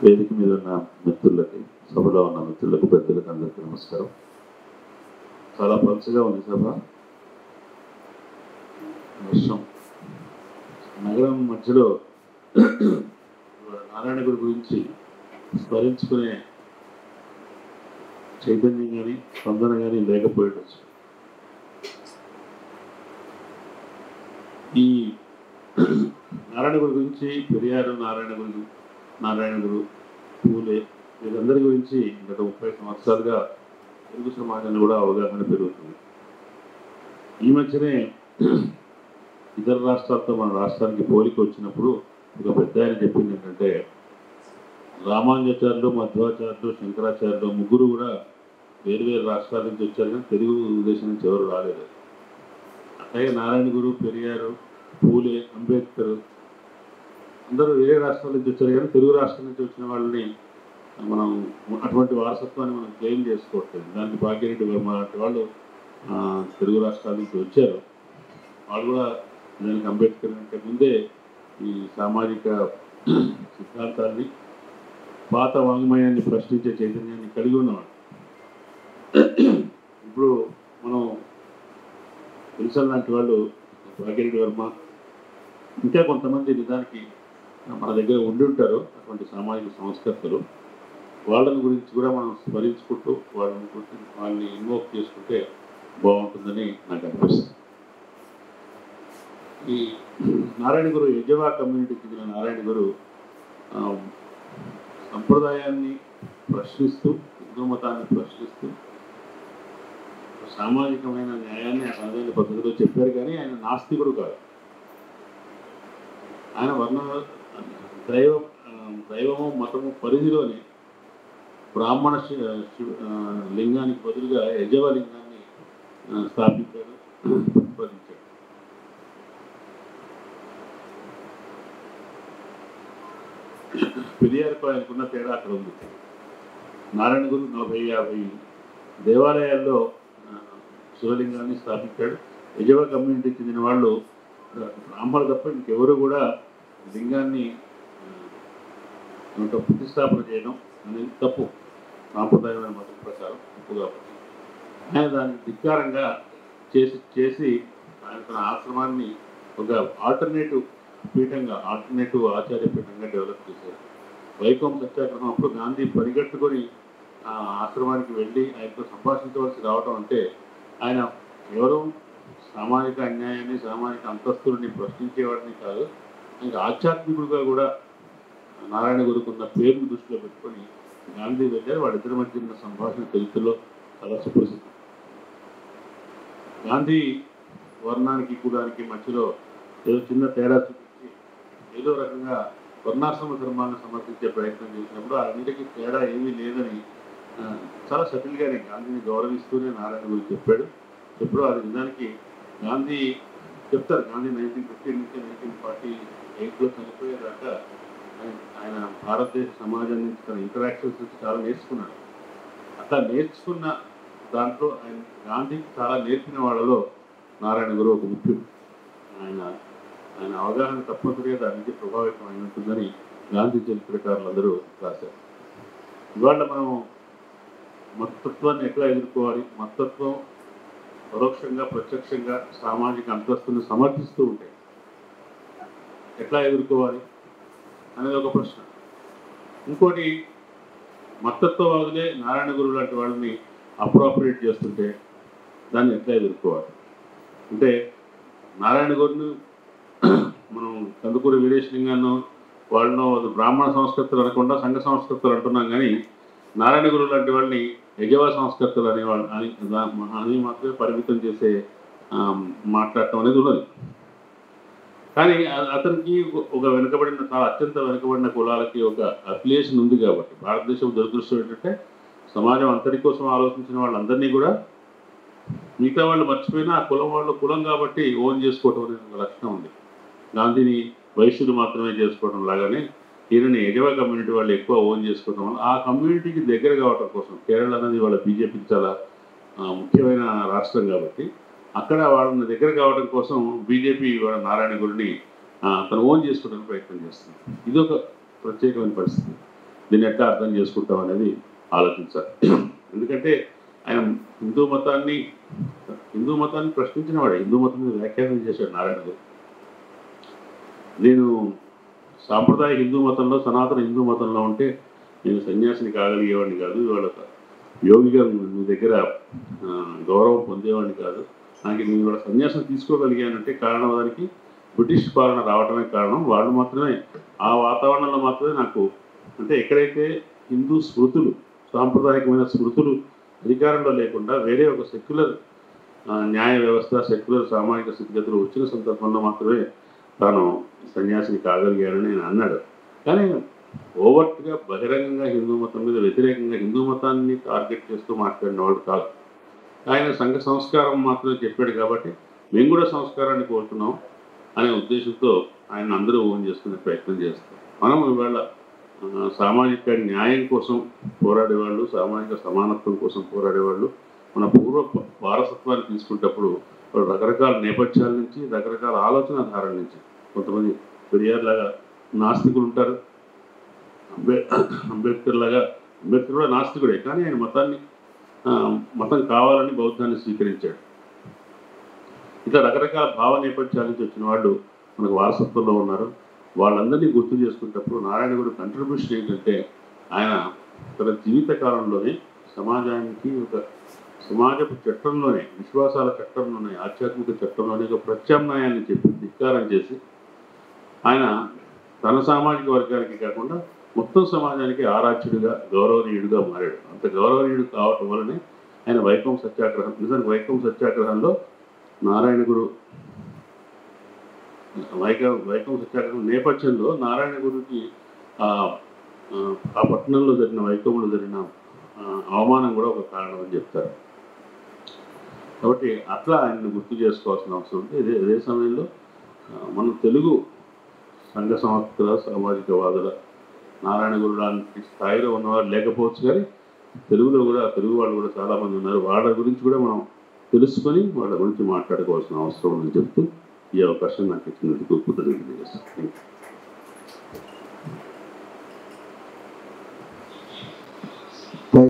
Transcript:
వేదిక మీద ఉన్న మిత్రులకి, సభలో ఉన్న మిత్రులకు, పెద్దలకు అందరికీ నమస్కారం. చాలా పలుచగా ఉంది సభ. వర్షం నగరం మధ్యలో నారాయణ గుడి గురించి స్మరించుకునే చైతన్యం కానీ స్పందన కానీ లేకపోయేటచ్చు. ఈ నారాయణ గుడి గురించి పెరియారు, నారాయణ గురు, పూలే వీరందరి గురించి గత 30 సంవత్సరాలుగా తెలుగు సమాజంలో కూడా అవగాహన పెరుగుతుంది. ఈ మధ్యనే ఇతర రాష్ట్రాలతో మన రాష్ట్రానికి పోలిక వచ్చినప్పుడు ఒక పెద్ద ఆయన చెప్పింది ఏంటంటే, రామానుజాచార్యులు, మధ్వాచార్యులు, శంకరాచార్యులు ముగ్గురు కూడా వేరు రాష్ట్రాల నుంచి వచ్చారు, కానీ తెలుగు దేశం నుంచి ఎవరు రాలేదు. అట్లాగే నారాయణ గురు, పెరియారు, పూలే, అంబేద్కర్ అందరూ వేరే రాష్ట్రాల నుంచి వచ్చారు, కానీ తెలుగు రాష్ట్రం నుంచి వచ్చిన వాళ్ళని మనం అటువంటి వారసత్వాన్ని మనం క్లెయిమ్ చేసుకోవట్లేదు. దానికి భాగ్యరెడ్డి వర్మ లాంటి వాళ్ళు తెలుగు రాష్ట్రాల నుంచి వచ్చారు. వాళ్ళు కూడా దానికి అంబేద్కర్ కంటే ముందే ఈ సామాజిక సిద్ధాంతాన్ని, పాత వాంగ్మయాన్ని ప్రశ్నించే చైతన్యాన్ని కలిగి ఉన్నవాడు. ఇప్పుడు మనం తెలుసా లాంటి వాళ్ళు, భాగ్యరెడ్డి వర్మ, ఇంకా కొంతమంది నిజానికి మన దగ్గర ఉండి ఉంటారు అటువంటి సామాజిక సంస్కర్తలు. వాళ్ళని గురించి కూడా మనం స్మరించుకుంటూ వాళ్ళని ఇన్వోక్ చేసుకుంటే బాగుంటుందని నాకు అనిపిస్తుంది. ఈ నారాయణ గురు యజవా కమ్యూనిటీకి చెందిన నారాయణ గురు సంప్రదాయాన్ని ప్రశ్నిస్తూ, హిందూ మతాన్ని ప్రశ్నిస్తూ సామాజికమైన న్యాయాన్ని తనదైన పద్ధతిలో చెప్పారు. కానీ ఆయన నాస్తికుడు కాదు. ఆయన దైవము మతము పరిధిలోనే బ్రాహ్మణ లింగానికి బదులుగా యజవ లింగాన్ని స్థాపించాడు, ప్రతిపాదించాడు. పెరియారుకు ఆయనకున్న తేడా అక్కడ ఉంది. నారాయణ గురు 40-50 దేవాలయాల్లో శివలింగాన్ని స్థాపించాడు. యజవ కమ్యూనిటీకి చెందిన వాళ్ళు బ్రాహ్మణులు తప్ప ఇంకెవరు కూడా లింగాన్ని ప్రతిష్టాపన చేయడం అనేది తప్పు. సాంప్రదాయమైన మతం ప్రకారం తప్పు కాబట్టి ఆయన దాన్ని ధిక్కారంగా చేసి ఆయన తన ఆశ్రమాన్ని ఒక ఆల్టర్నేటివ్ పీఠంగా, ఆల్టర్నేటివ్ ఆచార్య పీఠంగా డెవలప్ చేశారు. వైకోం సత్యాగ్రహం అప్పుడు గాంధీ పరిగెట్టుకొని ఆశ్రమానికి వెళ్ళి ఆయనతో సంభాషించవలసి రావడం అంటే, ఆయన ఎవరు సామాజిక అన్యాయాన్ని, సామాజిక అంతస్తుల్ని ప్రశ్నించేవాడిని కాదు, ఇంకా ఆధ్యాత్మికుడుగా కూడా నారాయణ గురుకున్న పేరును దృష్టిలో పెట్టుకొని గాంధీ వెళ్ళారు. వాళ్ళిద్దరి మధ్య ఉన్న సంభాషణ చరిత్రలో చాలా సుప్రసిద్ధం. గాంధీ వర్ణానికి కులానికి మధ్యలో ఏదో చిన్న తేడా చూపించి ఏదో రకంగా వర్ణాశ్రమ ధర్మాన్ని సమర్థించే ప్రయత్నం చేసినప్పుడు ఆ రెండింటికి తేడా ఏమీ లేదని చాలా సటిల్గానే గాంధీని గౌరవిస్తూనే నారాయణ గురు చెప్పాడు. ఎప్పుడో అది నిజానికి గాంధీ చెప్తారు, గాంధీ 1915 నుంచి 1948లో చనిపోయేదాకా ఆయన భారతదేశ సమాజం నుంచి తన ఇంటరాక్షన్స్ నుంచి చాలా నేర్చుకున్నాడు. అట్లా నేర్చుకున్న దాంట్లో ఆయన గాంధీకి చాలా నేర్పిన వాళ్ళలో నారాయణ గురు ఒక ముఖ్యుడు. ఆయన అవగాహన తప్పనిసరిగా దాని నుంచి ప్రభావితం అయి ఉంటుందని గాంధీ చరిత్రకారులు అందరూ రాశారు. ఇవాళ మనం మతత్వాన్ని ఎట్లా ఎదుర్కోవాలి, మతత్వం పరోక్షంగా ప్రత్యక్షంగా సామాజిక అంతస్తుని సమర్థిస్తూ ఉంటాయి, ఎట్లా ఎదుర్కోవాలి అనేది ఒక ప్రశ్న. ఇంకోటి, మతత్వవాదులే నారాయణ గురువు లాంటి వాళ్ళని అప్రోప్రియేట్ చేస్తుంటే దాన్ని ఎట్లా ఎదుర్కోవాలి అంటే, నారాయణ గురుని మనం కందుకూరి వీరేశలింగాన్నో వాళ్ళనో బ్రాహ్మణ సంస్కృతులు అనకుండా సంఘ సంస్కృతులు అంటున్నాం, కానీ నారాయణ గురువు లాంటి వాళ్ళని యజవ సంస్కృతులు అని మాత్రమే పరిమితం చేసే మాట్లాడటం అనేది ఉన్నది. కానీ అతనికి ఒక వెనుకబడిన, చాలా అత్యంత వెనుకబడిన కులాలకి ఒక అఫిలియేషన్ ఉంది కాబట్టి, భారతదేశం దురదృష్టం ఏంటంటే సమాజం అంతటి కోసం ఆలోచించిన వాళ్ళందరినీ కూడా మిగతా వాళ్ళు మర్చిపోయినా ఆ కులం వాళ్ళు కులం కాబట్టి ఓన్ చేసుకోవటం అనేది ఒక లక్షణం ఉంది. గాంధీని వైశ్యులు మాత్రమే చేసుకోవడం లాగానే ఈయనని యజవ కమ్యూనిటీ వాళ్ళు ఎక్కువ ఓన్ చేసుకోవడం వల్ల ఆ కమ్యూనిటీకి దగ్గర కావడం కోసం, కేరళ అనేది వాళ్ళ బీజేపీకి చాలా ముఖ్యమైన రాష్ట్రం కాబట్టి అక్కడ వాళ్ళని దగ్గర కావడం కోసం బీజేపీ వాళ్ళ నారాయణ గురుని తను ఓన్ చేసుకోవడానికి ప్రయత్నం చేస్తుంది. ఇదొక ప్రత్యేకమైన పరిస్థితి. దీన్ని ఎట్లా అర్థం చేసుకుంటాం అనేది ఆలోచించాలి. ఎందుకంటే ఆయన హిందూ మతాన్ని ప్రశ్నించిన వాడు, హిందూ మతం మీద వ్యాఖ్యానం చేశాడు నారాయణ గురు. నేను సాంప్రదాయ హిందూ మతంలో, సనాతన హిందూ మతంలో ఉంటే నేను సన్యాసిని కాగలిగేవాడిని కాదు, ఇవాళ యోగిగా మీ దగ్గర గౌరవం పొందేవాడిని కాదు. నాకు నేను ఇవాళ సన్యాసం తీసుకోగలిగానంటే కారణం దానికి బ్రిటిష్ పాలన రావడమే కారణం. వాళ్ళు మాత్రమే, ఆ వాతావరణంలో మాత్రమే నాకు, అంటే ఎక్కడైతే హిందూ స్మృతులు, సాంప్రదాయకమైన స్మృతులు అధికారంలో లేకుండా వేరే ఒక సెక్యులర్ న్యాయ వ్యవస్థ, సెక్యులర్ సామాజిక స్థితిగతులు వచ్చిన సందర్భంలో మాత్రమే తాను సన్యాసిని కాగలిగానని ఆయన అన్నాడు. కానీ ఓవర్ట్గా బహిరంగంగా హిందూ మతం మీద వ్యతిరేకంగా హిందూ మతాన్ని టార్గెట్ చేస్తూ మాట్లాడిన వాడు కాదు. ఆయన సంఘ సంస్కారం మాత్రమే చెప్పాడు కాబట్టి మేము కూడా సంస్కారాన్ని కోరుతున్నాం అనే ఉద్దేశంతో ఆయన అందరూ ఓన్ చేసుకునే ప్రయత్నం చేస్తాం. మనం ఇవాళ సామాజిక న్యాయం కోసం పోరాడేవాళ్ళు, సామాజిక సమానత్వం కోసం పోరాడేవాళ్ళు మన పూర్వ వారసత్వాన్ని తీసుకునేటప్పుడు వాళ్ళు రకరకాల నేపథ్యాల నుంచి, రకరకాల ఆలోచన ధారణ నుంచి, కొంతమంది పెరియార్ లాగా నాస్తికులు ఉంటారు, అంబేద్కర్ కూడా నాస్తికుడే, కానీ ఆయన మతం కావాలని బౌద్ధాన్ని స్వీకరించాడు. ఇట్లా రకరకాల భావ నేపథ్యాల నుంచి వచ్చిన వాళ్ళు మనకు వారసత్వంలో ఉన్నారు. వాళ్ళందరినీ గుర్తు చేసుకునేటప్పుడు నారాయణ గురు కంట్రిబ్యూషన్ ఏంటంటే ఆయన తన జీవిత కాలంలోనే సమాజానికి ఒక సమాజపు చట్టంలోనే, విశ్వాసాల చట్టంలోనే, ఆధ్యాత్మిక చట్టంలోనే ఒక ప్రత్యామ్నాయాన్ని చెప్పి ధిక్కారం చేసి ఆయన తన సామాజిక వర్గానికి కాకుండా మొత్తం సమాజానికి ఆరాధ్యుడిగా, గౌరవనీయుడిగా మారాడు. అంత గౌరవనీయుడు కావటం వల్లనే ఆయన వైకం సత్యాగ్రహం, నిజానికి వైకం సత్యాగ్రహంలో నారాయణ గురు వైకం సత్యాగ్రహం నేపథ్యంలో నారాయణ గురుకి ఆ పట్టణంలో జరిగిన, వైకంలో జరిగిన అవమానం కూడా ఒక కారణం అని చెప్తారు. కాబట్టి అట్లా ఆయన్ని గుర్తు చేసుకోవాల్సిన అవసరం ఉంది. అదే సమయంలో మన తెలుగు సంఘ సంస్థల, సామాజికవాదుల నారాయణ గురు లాంటి స్థాయిలో ఉన్నవారు లేకపోవచ్చు, కానీ తెలుగులో కూడా తెలుగు వాళ్ళు కూడా చాలామంది ఉన్నారు. వాళ్ళ గురించి కూడా మనం తెలుసుకొని వాళ్ళ గురించి మాట్లాడుకోవాల్సిన అవసరం ఉందని చెప్తూ ఈ అవకాశం నాకు ఇచ్చినందుకు కృతజ్ఞతలు చేస్తాను.